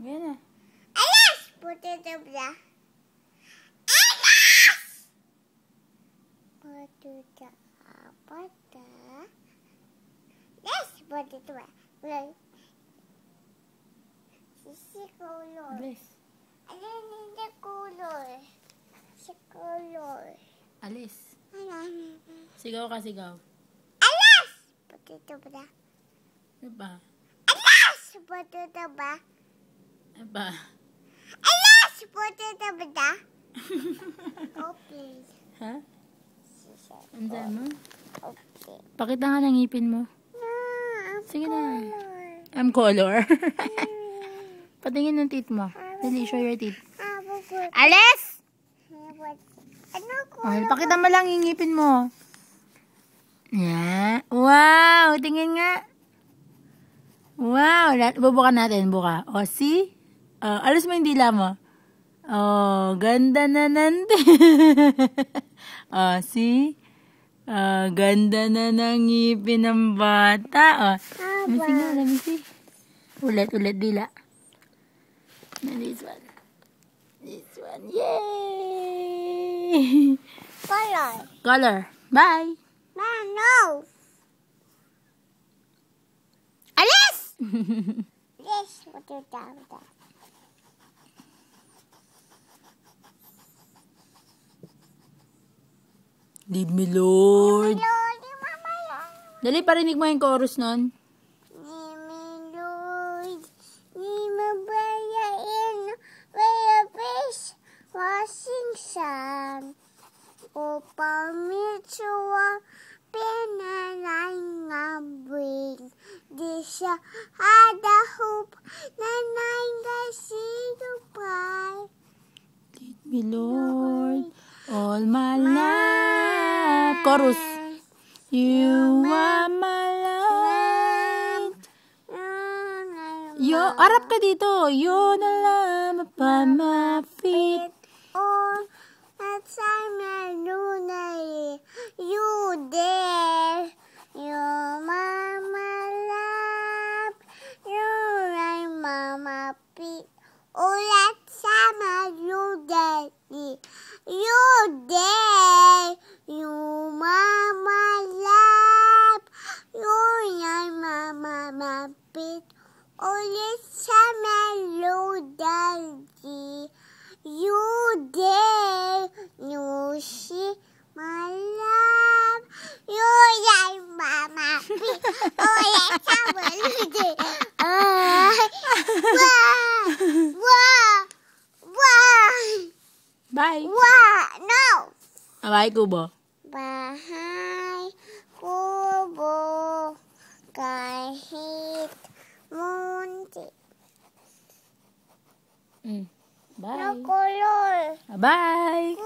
Yan na. Alas! Potato bra. Alas! Potato apata. Yes, potato bra. Sisi color. Alis. Alin hindi color. Si color. Alis. Ano? Sigaw ka, sigaw. Alas! Potato bra. Ano ba? Alas! Potato bra. Ano ba? Alas! Potato bra. Okay. Ha? Sisi. Andiyan mo? Okay. Pakita nga ng ngipin mo. No, Sige na. color. I'm color. Patingin ng teeth mo. Dali, show your teeth. Alis! Ano Okay, color? pakita mo lang yung ngipin mo. Yan. Wow! Tingin nga. Wow! Bubuka natin. Buka. O, see? Alis mo yung dila mo. Oh, ganda na nante. See? Ganda na ng ngipin ng bata. Let me see nga, let me see. Ulit dila. This one. This one. Yay! Color. Color. Bye! No. Alis! Yes, what you down there? Lead me, Lord. Lord, Mama Lord. Dali, parinig mo yung chorus nun. Lord, bayain, where fish washing sun. Upang mitsuwa, pinanay nga bring. Di siya ada hope, nanay nga sinupay. Lead me, Lord. All my life. Chorus. You are my light. Yo, arap ka dito. You're the lamp upon my feet. All the time I know you there. You're mama love. You're my mama feet. All the time I know daddy. You there. You mama love. You're my mama feet. All the time I know daddy. You there, you see my love. You like mama. Oh, yes, I will do. Bye. No. Bye, Kubo. Bahay kubo kahit munti. Bye. No color. Bye.